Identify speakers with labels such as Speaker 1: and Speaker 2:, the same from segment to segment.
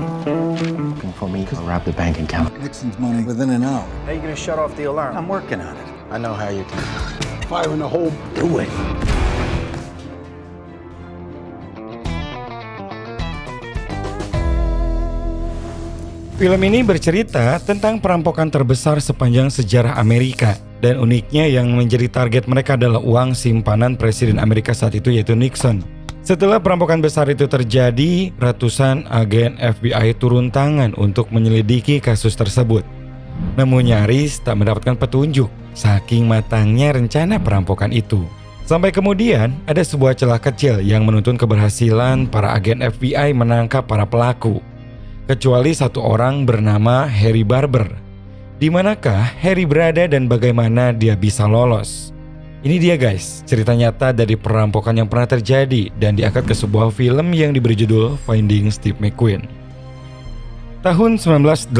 Speaker 1: Looking for me to rob the bank account.
Speaker 2: Nixon's money within an hour.
Speaker 1: How are you gonna shut off the alarm?
Speaker 2: I'm working on it.
Speaker 1: I know how you can.
Speaker 2: Fire in the hole. Do it.
Speaker 3: Film ini bercerita tentang perampokan terbesar sepanjang sejarah Amerika. Dan uniknya yang menjadi target mereka adalah uang simpanan Presiden Amerika saat itu, yaitu Nixon. Setelah perampokan besar itu terjadi, ratusan agen FBI turun tangan untuk menyelidiki kasus tersebut. Namun nyaris tak mendapatkan petunjuk, saking matangnya rencana perampokan itu. Sampai kemudian ada sebuah celah kecil yang menuntun keberhasilan para agen FBI menangkap para pelaku. Kecuali satu orang bernama Harry Barber. Di manakah Harry berada dan bagaimana dia bisa lolos? Ini dia guys, cerita nyata dari perampokan yang pernah terjadi dan diangkat ke sebuah film yang diberi judul Finding Steve McQueen. Tahun 1980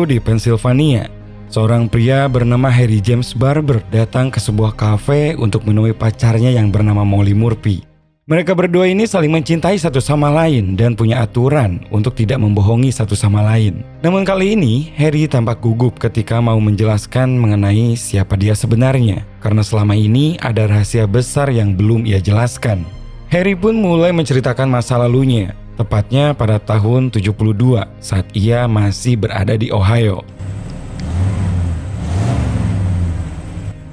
Speaker 3: di Pennsylvania, seorang pria bernama Harry James Barber datang ke sebuah kafe untuk menemui pacarnya yang bernama Molly Murphy. Mereka berdua ini saling mencintai satu sama lain dan punya aturan untuk tidak membohongi satu sama lain. Namun kali ini, Harry tampak gugup ketika mau menjelaskan mengenai siapa dia sebenarnya. Karena selama ini ada rahasia besar yang belum ia jelaskan. Harry pun mulai menceritakan masa lalunya, tepatnya pada tahun 72 saat ia masih berada di Ohio.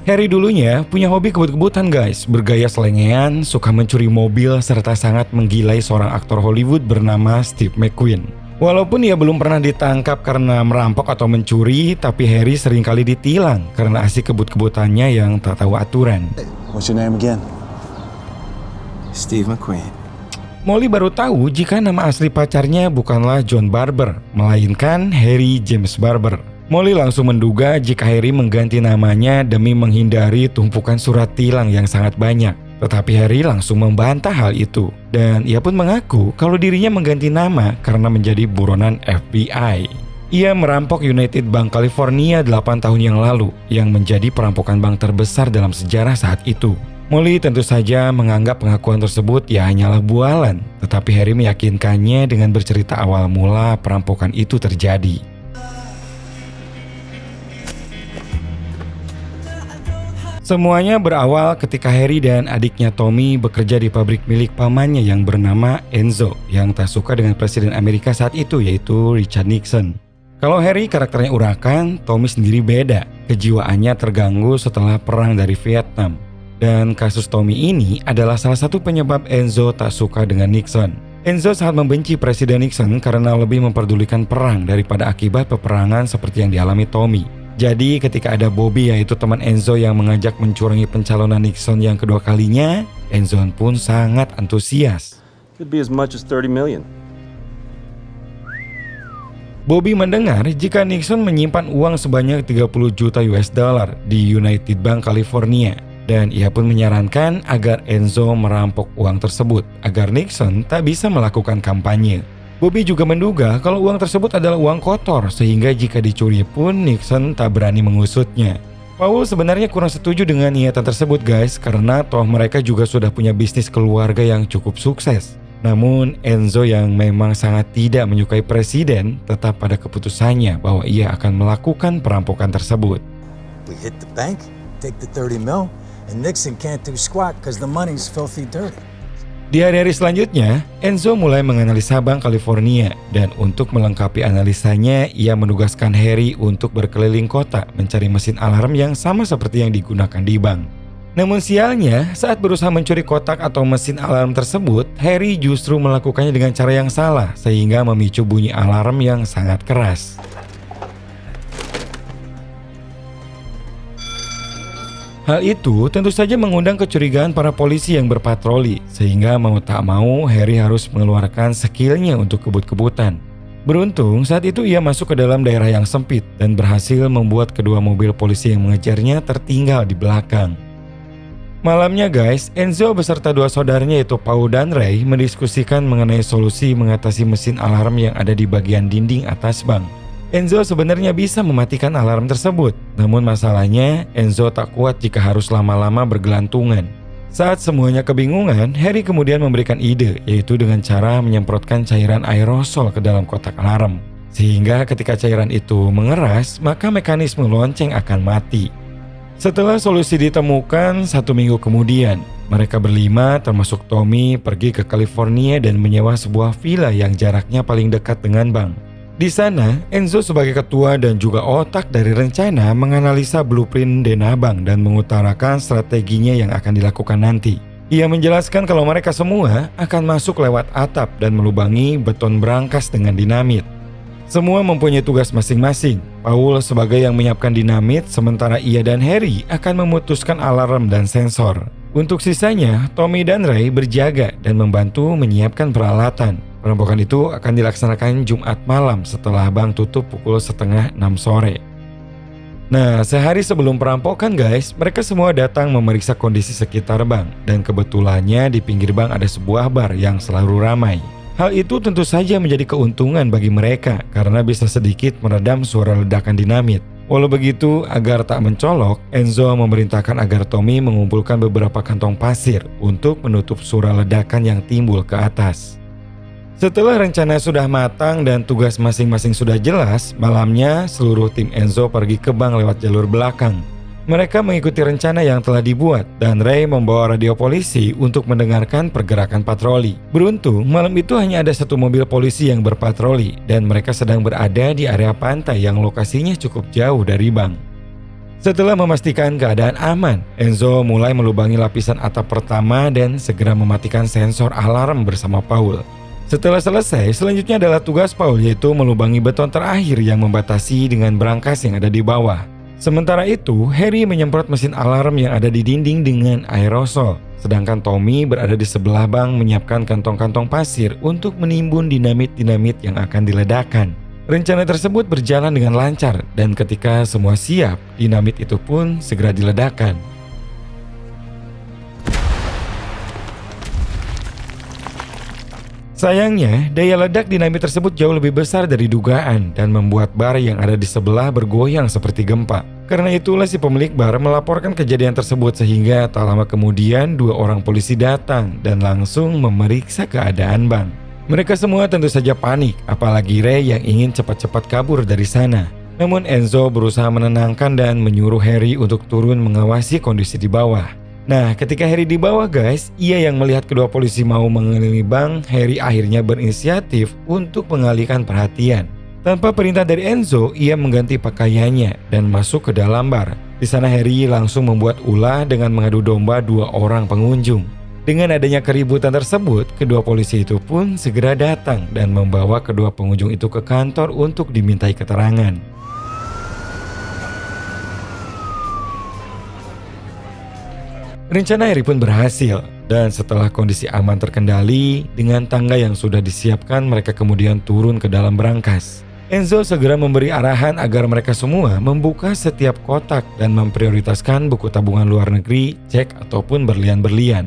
Speaker 3: Harry dulunya punya hobi kebut-kebutan guys, bergaya selengean, suka mencuri mobil, serta sangat menggilai seorang aktor Hollywood bernama Steve McQueen. Walaupun ia belum pernah ditangkap karena merampok atau mencuri, tapi Harry seringkali ditilang karena asik kebut-kebutannya yang tak tahu aturan.
Speaker 2: What's your name again? Steve McQueen.
Speaker 3: Molly baru tahu jika nama asli pacarnya bukanlah John Barber, melainkan Harry James Barber. Molly langsung menduga jika Harry mengganti namanya demi menghindari tumpukan surat tilang yang sangat banyak. Tetapi Harry langsung membantah hal itu. Dan ia pun mengaku kalau dirinya mengganti nama karena menjadi buronan FBI. Ia merampok United Bank California 8 tahun yang lalu, yang menjadi perampokan bank terbesar dalam sejarah saat itu. Molly tentu saja menganggap pengakuan tersebut ya hanyalah bualan. Tetapi Harry meyakinkannya dengan bercerita awal mula perampokan itu terjadi. Semuanya berawal ketika Harry dan adiknya Tommy bekerja di pabrik milik pamannya yang bernama Enzo, yang tak suka dengan Presiden Amerika saat itu, yaitu Richard Nixon. Kalau Harry karakternya urakan, Tommy sendiri beda. Kejiwaannya terganggu setelah perang dari Vietnam. Dan kasus Tommy ini adalah salah satu penyebab Enzo tak suka dengan Nixon. Enzo sangat membenci Presiden Nixon karena lebih memperdulikan perang daripada akibat peperangan seperti yang dialami Tommy. Jadi ketika ada Bobby, yaitu teman Enzo, yang mengajak mencurangi pencalonan Nixon yang kedua kalinya, Enzo pun sangat antusias.
Speaker 4: Could be as much as 30 million.
Speaker 3: Bobby mendengar jika Nixon menyimpan uang sebanyak 30 juta US dollar di United Bank California. Dan ia pun menyarankan agar Enzo merampok uang tersebut agar Nixon tak bisa melakukan kampanye. Bobby juga menduga kalau uang tersebut adalah uang kotor, sehingga jika dicuri pun Nixon tak berani mengusutnya. Paul sebenarnya kurang setuju dengan niatan tersebut guys, karena toh mereka juga sudah punya bisnis keluarga yang cukup sukses. Namun Enzo yang memang sangat tidak menyukai presiden tetap pada keputusannya bahwa ia akan melakukan perampokan tersebut.
Speaker 2: We hit the bank, take the 30 mil, and Nixon can't do squat because the money's filthy dirty.
Speaker 3: Di hari-hari selanjutnya, Enzo mulai menganalisa Bank California, dan untuk melengkapi analisanya, ia menugaskan Harry untuk berkeliling kota mencari mesin alarm yang sama seperti yang digunakan di bank. Namun sialnya, saat berusaha mencuri kotak atau mesin alarm tersebut, Harry justru melakukannya dengan cara yang salah, sehingga memicu bunyi alarm yang sangat keras. Hal itu tentu saja mengundang kecurigaan para polisi yang berpatroli, sehingga mau tak mau Harry harus mengeluarkan skillnya untuk kebut-kebutan. Beruntung saat itu ia masuk ke dalam daerah yang sempit dan berhasil membuat kedua mobil polisi yang mengejarnya tertinggal di belakang. Malamnya guys, Enzo beserta dua saudaranya yaitu Paul dan Ray mendiskusikan mengenai solusi mengatasi mesin alarm yang ada di bagian dinding atas bank. Enzo sebenarnya bisa mematikan alarm tersebut, namun masalahnya Enzo tak kuat jika harus lama-lama bergelantungan. Saat semuanya kebingungan, Harry kemudian memberikan ide, yaitu dengan cara menyemprotkan cairan aerosol ke dalam kotak alarm. Sehingga ketika cairan itu mengeras, maka mekanisme lonceng akan mati. Setelah solusi ditemukan, 1 minggu kemudian, mereka berlima termasuk Tommy pergi ke California dan menyewa sebuah villa yang jaraknya paling dekat dengan bank. Di sana, Enzo sebagai ketua dan juga otak dari rencana menganalisa blueprint dana bank dan mengutarakan strateginya yang akan dilakukan nanti. Ia menjelaskan kalau mereka semua akan masuk lewat atap dan melubangi beton brankas dengan dinamit. Semua mempunyai tugas masing-masing. Paul sebagai yang menyiapkan dinamit, sementara ia dan Harry akan memutuskan alarm dan sensor. Untuk sisanya, Tommy dan Ray berjaga dan membantu menyiapkan peralatan. Perampokan itu akan dilaksanakan Jumat malam setelah bank tutup pukul 5:30 sore. Nah, sehari sebelum perampokan guys, mereka semua datang memeriksa kondisi sekitar bank. Dan kebetulannya di pinggir bank ada sebuah bar yang selalu ramai. Hal itu tentu saja menjadi keuntungan bagi mereka karena bisa sedikit meredam suara ledakan dinamit. Walau begitu, agar tak mencolok, Enzo memerintahkan agar Tommy mengumpulkan beberapa kantong pasir untuk menutup suara ledakan yang timbul ke atas. Setelah rencana sudah matang dan tugas masing-masing sudah jelas, malamnya seluruh tim Enzo pergi ke bank lewat jalur belakang. Mereka mengikuti rencana yang telah dibuat dan Ray membawa radio polisi untuk mendengarkan pergerakan patroli. Beruntung, malam itu hanya ada 1 mobil polisi yang berpatroli dan mereka sedang berada di area pantai yang lokasinya cukup jauh dari bank. Setelah memastikan keadaan aman, Enzo mulai melubangi lapisan atap pertama dan segera mematikan sensor alarm bersama Paul. Setelah selesai, selanjutnya adalah tugas Paul, yaitu melubangi beton terakhir yang membatasi dengan brankas yang ada di bawah. Sementara itu, Harry menyemprot mesin alarm yang ada di dinding dengan aerosol. Sedangkan Tommy berada di sebelah bank menyiapkan kantong-kantong pasir untuk menimbun dinamit-dinamit yang akan diledakkan. Rencana tersebut berjalan dengan lancar dan ketika semua siap, dinamit itu pun segera diledakkan. Sayangnya, daya ledak dinamit tersebut jauh lebih besar dari dugaan dan membuat bar yang ada di sebelah bergoyang seperti gempa. Karena itulah si pemilik bar melaporkan kejadian tersebut sehingga tak lama kemudian 2 orang polisi datang dan langsung memeriksa keadaan bank. Mereka semua tentu saja panik, apalagi Ray yang ingin cepat-cepat kabur dari sana. Namun Enzo berusaha menenangkan dan menyuruh Harry untuk turun mengawasi kondisi di bawah. Nah, ketika Harry di bawah guys, ia yang melihat kedua polisi mau mengelilingi bank, Harry akhirnya berinisiatif untuk mengalihkan perhatian. Tanpa perintah dari Enzo, ia mengganti pakaiannya dan masuk ke dalam bar. Di sana Harry langsung membuat ulah dengan mengadu domba 2 orang pengunjung. Dengan adanya keributan tersebut, kedua polisi itu pun segera datang dan membawa kedua pengunjung itu ke kantor untuk dimintai keterangan. Rencana Harry pun berhasil, dan setelah kondisi aman terkendali, dengan tangga yang sudah disiapkan mereka kemudian turun ke dalam brankas. Enzo segera memberi arahan agar mereka semua membuka setiap kotak dan memprioritaskan buku tabungan luar negeri, cek ataupun berlian-berlian.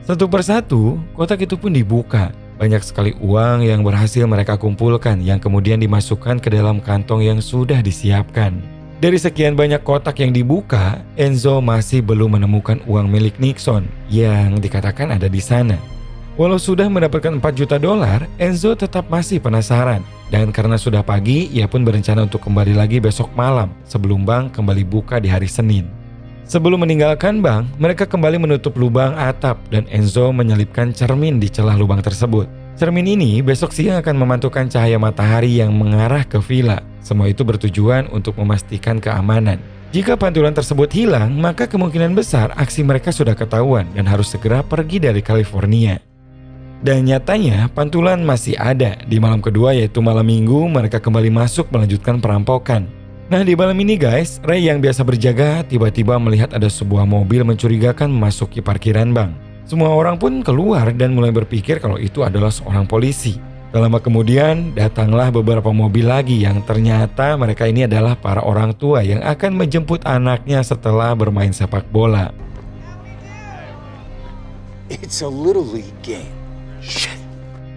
Speaker 3: Satu persatu, kotak itu pun dibuka. Banyak sekali uang yang berhasil mereka kumpulkan yang kemudian dimasukkan ke dalam kantong yang sudah disiapkan. Dari sekian banyak kotak yang dibuka, Enzo masih belum menemukan uang milik Nixon yang dikatakan ada di sana. Walau sudah mendapatkan 4 juta dolar, Enzo tetap masih penasaran. Dan karena sudah pagi, ia pun berencana untuk kembali lagi besok malam sebelum bank kembali buka di hari Senin. Sebelum meninggalkan bank, mereka kembali menutup lubang atap dan Enzo menyelipkan cermin di celah lubang tersebut. Cermin ini besok siang akan memantulkan cahaya matahari yang mengarah ke villa. Semua itu bertujuan untuk memastikan keamanan. Jika pantulan tersebut hilang, maka kemungkinan besar aksi mereka sudah ketahuan dan harus segera pergi dari California. Dan nyatanya pantulan masih ada. Di malam kedua yaitu malam minggu, mereka kembali masuk melanjutkan perampokan. Nah, di malam ini guys, Ray yang biasa berjaga tiba-tiba melihat ada sebuah mobil mencurigakan memasuki parkiran bank. Semua orang pun keluar dan mulai berpikir kalau itu adalah seorang polisi. Tak lama kemudian datanglah beberapa mobil lagi yang ternyata mereka ini adalah para orang tua yang akan menjemput anaknya setelah bermain sepak bola.
Speaker 2: It's a little league game. Shit.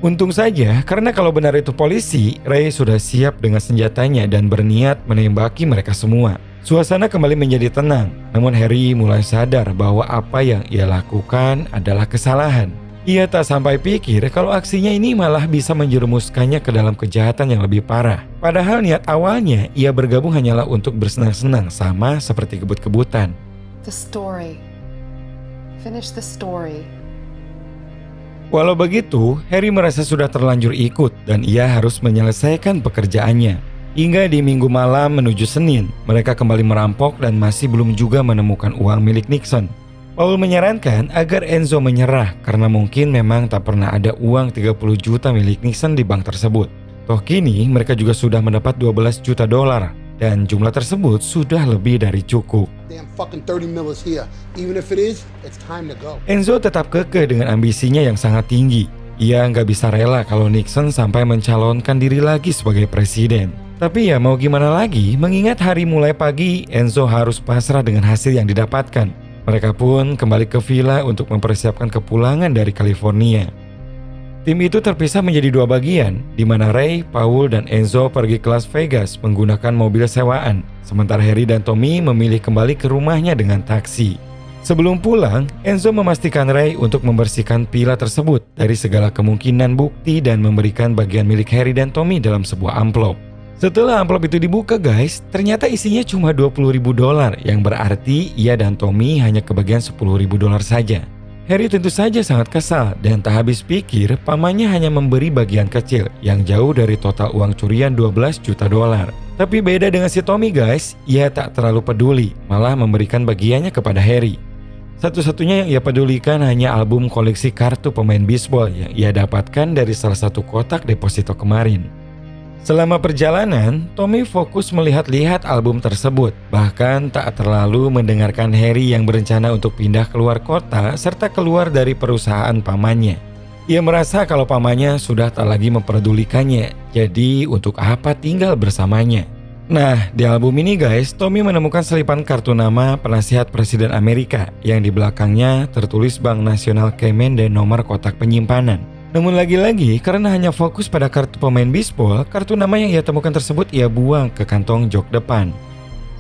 Speaker 3: Untung saja karena kalau benar itu polisi, Ray sudah siap dengan senjatanya dan berniat menembaki mereka semua. Suasana kembali menjadi tenang, namun Harry mulai sadar bahwa apa yang ia lakukan adalah kesalahan. Ia tak sampai pikir kalau aksinya ini malah bisa menjerumuskannya ke dalam kejahatan yang lebih parah. Padahal niat awalnya ia bergabung hanyalah untuk bersenang-senang, sama seperti kebut-kebutan.
Speaker 5: The story. Finish the story.
Speaker 3: Walau begitu, Harry merasa sudah terlanjur ikut dan ia harus menyelesaikan pekerjaannya. Hingga di Minggu malam menuju Senin, mereka kembali merampok dan masih belum juga menemukan uang milik Nixon. Paul menyarankan agar Enzo menyerah karena mungkin memang tak pernah ada uang 30 juta milik Nixon di bank tersebut. Toh kini mereka juga sudah mendapat 12 juta dolar dan jumlah tersebut sudah lebih dari cukup. Enzo tetap kekeh dengan ambisinya yang sangat tinggi. Ia nggak bisa rela kalau Nixon sampai mencalonkan diri lagi sebagai presiden. Tapi ya mau gimana lagi, mengingat hari mulai pagi Enzo harus pasrah dengan hasil yang didapatkan. Mereka pun kembali ke villa untuk mempersiapkan kepulangan dari California. Tim itu terpisah menjadi dua bagian, di mana Ray, Paul, dan Enzo pergi ke Las Vegas menggunakan mobil sewaan, sementara Harry dan Tommy memilih kembali ke rumahnya dengan taksi. Sebelum pulang, Enzo memastikan Ray untuk membersihkan villa tersebut dari segala kemungkinan bukti dan memberikan bagian milik Harry dan Tommy dalam sebuah amplop. Setelah amplop itu dibuka guys, ternyata isinya cuma 20.000 dolar, yang berarti ia dan Tommy hanya kebagian 10.000 dolar saja. Harry tentu saja sangat kesal dan tak habis pikir pamannya hanya memberi bagian kecil yang jauh dari total uang curian 12 juta dolar. Tapi beda dengan si Tommy guys, ia tak terlalu peduli, malah memberikan bagiannya kepada Harry. Satu-satunya yang ia pedulikan hanya album koleksi kartu pemain bisbol yang ia dapatkan dari salah satu kotak deposito kemarin. Selama perjalanan, Tommy fokus melihat-lihat album tersebut, bahkan tak terlalu mendengarkan Harry yang berencana untuk pindah keluar kota serta keluar dari perusahaan pamannya. Ia merasa kalau pamannya sudah tak lagi memperdulikannya, jadi untuk apa tinggal bersamanya. Nah, di album ini guys, Tommy menemukan selipan kartu nama penasihat Presiden Amerika yang di belakangnya tertulis Bank Nasional Cayman dan nomor kotak penyimpanan. Namun lagi-lagi karena hanya fokus pada kartu pemain bisbol, kartu nama yang ia temukan tersebut ia buang ke kantong jok depan.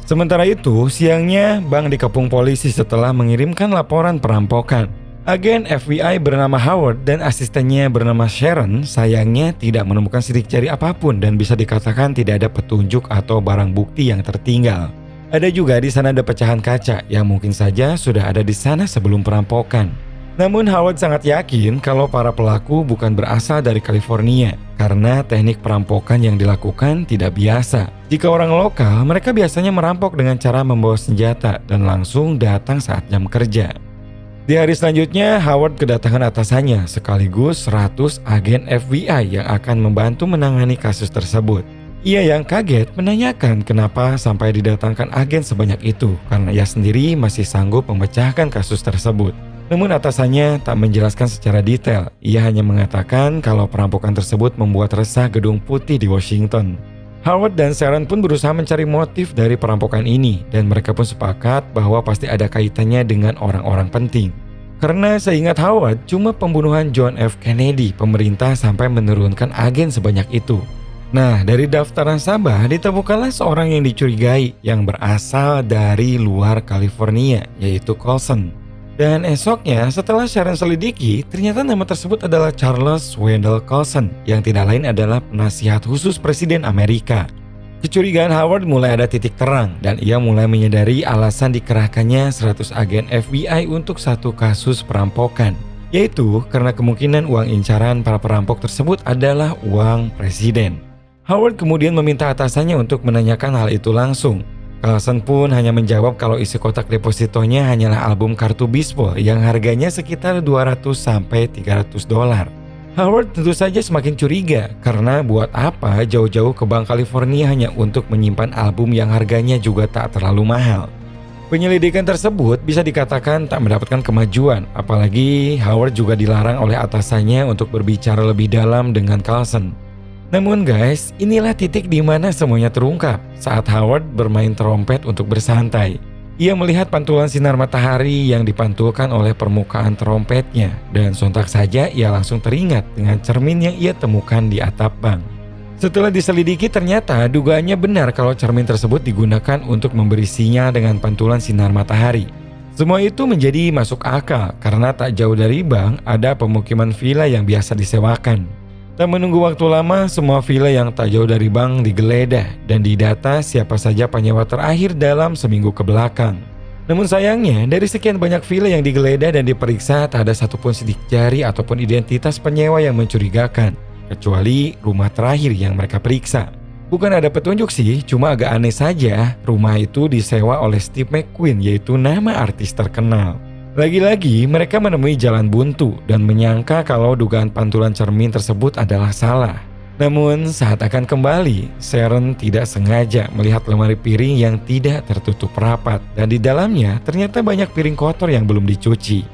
Speaker 3: Sementara itu, siangnya bank dikepung polisi setelah mengirimkan laporan perampokan. Agen FBI bernama Howard dan asistennya bernama Sharon sayangnya tidak menemukan sidik jari apapun dan bisa dikatakan tidak ada petunjuk atau barang bukti yang tertinggal. Ada juga di sana ada pecahan kaca yang mungkin saja sudah ada di sana sebelum perampokan. Namun Howard sangat yakin kalau para pelaku bukan berasal dari California karena teknik perampokan yang dilakukan tidak biasa. Jika orang lokal, mereka biasanya merampok dengan cara membawa senjata dan langsung datang saat jam kerja. Di hari selanjutnya, Howard kedatangan atasannya sekaligus 100 agen FBI yang akan membantu menangani kasus tersebut. Ia yang kaget menanyakan kenapa sampai didatangkan agen sebanyak itu karena ia sendiri masih sanggup memecahkan kasus tersebut. Namun atasannya tak menjelaskan secara detail. Ia hanya mengatakan kalau perampokan tersebut membuat resah Gedung Putih di Washington. Howard dan Sharon pun berusaha mencari motif dari perampokan ini dan mereka pun sepakat bahwa pasti ada kaitannya dengan orang-orang penting. Karena seingat Howard, cuma pembunuhan John F. Kennedy pemerintah sampai menurunkan agen sebanyak itu. Nah, dari daftar nasabah ditemukanlah seorang yang dicurigai yang berasal dari luar California, yaitu Colson. Dan esoknya setelah Sharon selidiki, ternyata nama tersebut adalah Charles Wendell Colson yang tidak lain adalah penasihat khusus Presiden Amerika. Kecurigaan Howard mulai ada titik terang dan ia mulai menyadari alasan dikerahkannya 100 agen FBI untuk satu kasus perampokan, yaitu karena kemungkinan uang incaran para perampok tersebut adalah uang presiden. Howard kemudian meminta atasannya untuk menanyakan hal itu langsung. Carlson pun hanya menjawab kalau isi kotak depositonya hanyalah album kartu bisbol yang harganya sekitar 200-300 dolar. Howard tentu saja semakin curiga karena buat apa jauh-jauh ke Bank California hanya untuk menyimpan album yang harganya juga tak terlalu mahal. Penyelidikan tersebut bisa dikatakan tak mendapatkan kemajuan, apalagi Howard juga dilarang oleh atasannya untuk berbicara lebih dalam dengan Carlson. Namun guys, inilah titik di mana semuanya terungkap saat Howard bermain trompet untuk bersantai. Ia melihat pantulan sinar matahari yang dipantulkan oleh permukaan trompetnya dan sontak saja ia langsung teringat dengan cermin yang ia temukan di atap bank. Setelah diselidiki ternyata dugaannya benar kalau cermin tersebut digunakan untuk memberi sinyal dengan pantulan sinar matahari. Semua itu menjadi masuk akal karena tak jauh dari bank ada pemukiman villa yang biasa disewakan. Tak menunggu waktu lama, semua villa yang tak jauh dari bank digeledah dan didata siapa saja penyewa terakhir dalam seminggu ke belakang. Namun sayangnya, dari sekian banyak villa yang digeledah dan diperiksa tak ada satupun sidik jari ataupun identitas penyewa yang mencurigakan, kecuali rumah terakhir yang mereka periksa. Bukan ada petunjuk sih, cuma agak aneh saja rumah itu disewa oleh Steve McQueen, yaitu nama artis terkenal. Lagi-lagi mereka menemui jalan buntu dan menyangka kalau dugaan pantulan cermin tersebut adalah salah. Namun saat akan kembali, Sharon tidak sengaja melihat lemari piring yang tidak tertutup rapat dan di dalamnya ternyata banyak piring kotor yang belum dicuci.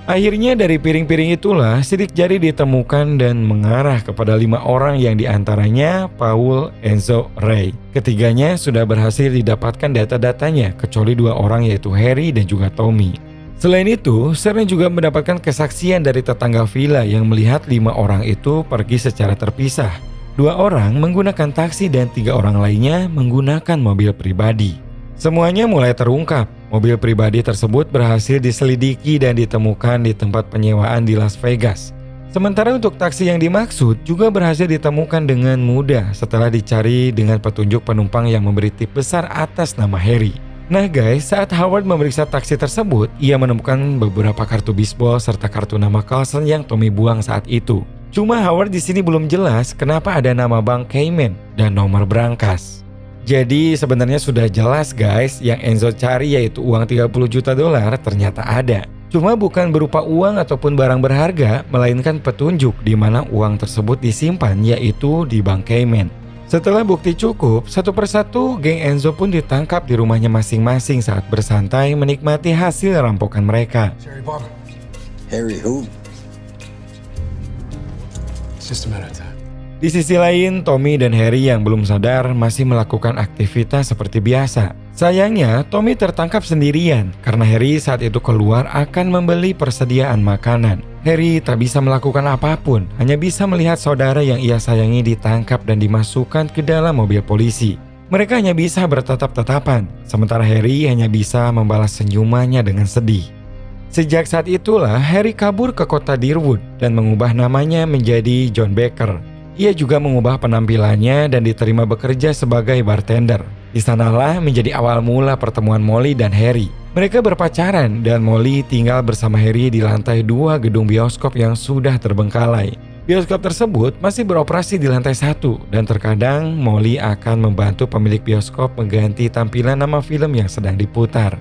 Speaker 3: Akhirnya dari piring-piring itulah sidik jari ditemukan dan mengarah kepada 5 orang yang diantaranya Paul, Enzo, Ray. Ketiganya sudah berhasil didapatkan data-datanya kecuali 2 orang yaitu Harry dan juga Tommy. Selain itu, Sharon juga mendapatkan kesaksian dari tetangga villa yang melihat 5 orang itu pergi secara terpisah. 2 orang menggunakan taksi dan 3 orang lainnya menggunakan mobil pribadi. Semuanya mulai terungkap. Mobil pribadi tersebut berhasil diselidiki dan ditemukan di tempat penyewaan di Las Vegas. Sementara untuk taksi yang dimaksud juga berhasil ditemukan dengan mudah setelah dicari dengan petunjuk penumpang yang memberi tip besar atas nama Harry. Nah guys, saat Howard memeriksa taksi tersebut, ia menemukan beberapa kartu bisbol serta kartu nama Carlson yang Tommy buang saat itu. Cuma Howard di sini belum jelas kenapa ada nama Bank Cayman dan nomor brankas. Jadi sebenarnya sudah jelas guys, yang Enzo cari yaitu uang 30 juta dolar ternyata ada. Cuma bukan berupa uang ataupun barang berharga, melainkan petunjuk di mana uang tersebut disimpan yaitu di Bank Cayman. Setelah bukti cukup, satu persatu geng Enzo pun ditangkap di rumahnya masing-masing saat bersantai menikmati hasil rampokan mereka.
Speaker 2: Harry who?
Speaker 1: It's just a matter of time.
Speaker 3: Di sisi lain, Tommy dan Harry yang belum sadar masih melakukan aktivitas seperti biasa. Sayangnya, Tommy tertangkap sendirian karena Harry saat itu keluar akan membeli persediaan makanan. Harry tak bisa melakukan apapun, hanya bisa melihat saudara yang ia sayangi ditangkap dan dimasukkan ke dalam mobil polisi. Mereka hanya bisa bertatap-tatapan, sementara Harry hanya bisa membalas senyumannya dengan sedih. Sejak saat itulah, Harry kabur ke kota Deerwood dan mengubah namanya menjadi John Baker. Ia juga mengubah penampilannya dan diterima bekerja sebagai bartender. Di sanalah menjadi awal mula pertemuan Molly dan Harry. Mereka berpacaran dan Molly tinggal bersama Harry di lantai 2 gedung bioskop yang sudah terbengkalai. Bioskop tersebut masih beroperasi di lantai 1 dan terkadang Molly akan membantu pemilik bioskop mengganti tampilan nama film yang sedang diputar.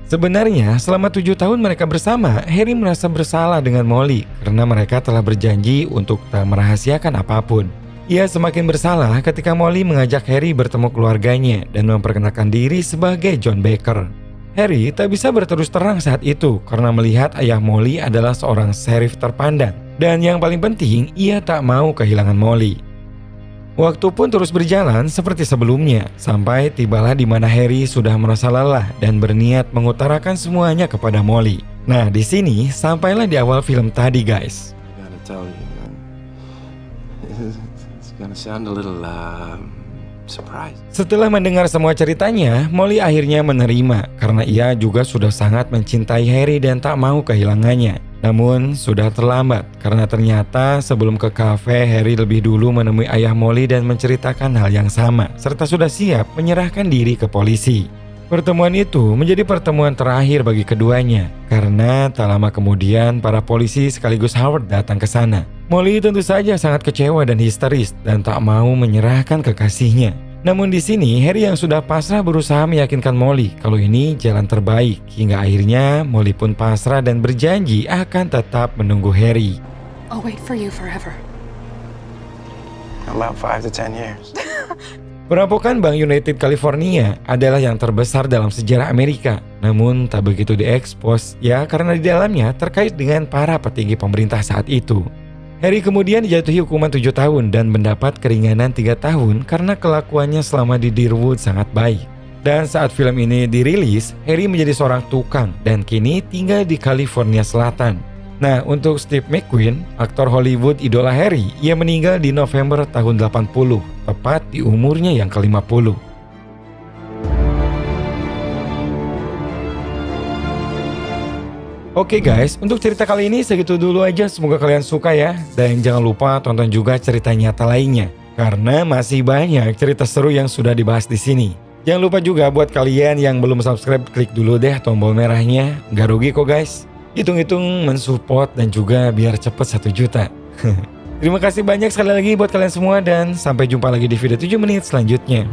Speaker 3: Sebenarnya selama 7 tahun mereka bersama, Harry merasa bersalah dengan Molly karena mereka telah berjanji untuk tak merahasiakan apapun. Ia semakin bersalah ketika Molly mengajak Harry bertemu keluarganya dan memperkenalkan diri sebagai John Baker. Harry tak bisa berterus terang saat itu karena melihat ayah Molly adalah seorang sheriff terpandang. Dan yang paling penting, ia tak mau kehilangan Molly. Waktu pun terus berjalan seperti sebelumnya, sampai tibalah di mana Harry sudah merasa lelah dan berniat mengutarakan semuanya kepada Molly. Nah, di sini sampailah di awal film tadi, guys.
Speaker 4: I gotta tell you, man. It's gonna sound a little surprise.
Speaker 3: Setelah mendengar semua ceritanya, Molly akhirnya menerima karena ia juga sudah sangat mencintai Harry dan tak mau kehilangannya. Namun sudah terlambat karena ternyata sebelum ke kafe, Harry lebih dulu menemui ayah Molly dan menceritakan hal yang sama serta sudah siap menyerahkan diri ke polisi. Pertemuan itu menjadi pertemuan terakhir bagi keduanya karena tak lama kemudian para polisi sekaligus Howard datang ke sana. Molly tentu saja sangat kecewa dan histeris dan tak mau menyerahkan kekasihnya. Namun di sini Harry yang sudah pasrah berusaha meyakinkan Molly kalau ini jalan terbaik hingga akhirnya Molly pun pasrah dan berjanji akan tetap menunggu Harry.
Speaker 5: I'll wait for you forever.
Speaker 1: About 5 to 10 years.
Speaker 3: Perampokan Bank United California adalah yang terbesar dalam sejarah Amerika. Namun tak begitu diekspos ya karena di dalamnya terkait dengan para petinggi pemerintah saat itu. Harry kemudian dijatuhi hukuman 7 tahun dan mendapat keringanan 3 tahun karena kelakuannya selama di Deerwood sangat baik. Dan saat film ini dirilis, Harry menjadi seorang tukang dan kini tinggal di California Selatan. Nah, untuk Steve McQueen, aktor Hollywood idola Harry, ia meninggal di November tahun 80, tepat di umurnya yang ke-50. Oke guys, untuk cerita kali ini segitu dulu aja, semoga kalian suka ya. Dan jangan lupa tonton juga cerita nyata lainnya, karena masih banyak cerita seru yang sudah dibahas di sini. Jangan lupa juga buat kalian yang belum subscribe, klik dulu deh tombol merahnya, nggak rugi kok guys. Hitung-hitung mensupport dan juga biar cepet 1 juta. Terima kasih banyak sekali lagi buat kalian semua dan sampai jumpa lagi di video 7 menit selanjutnya.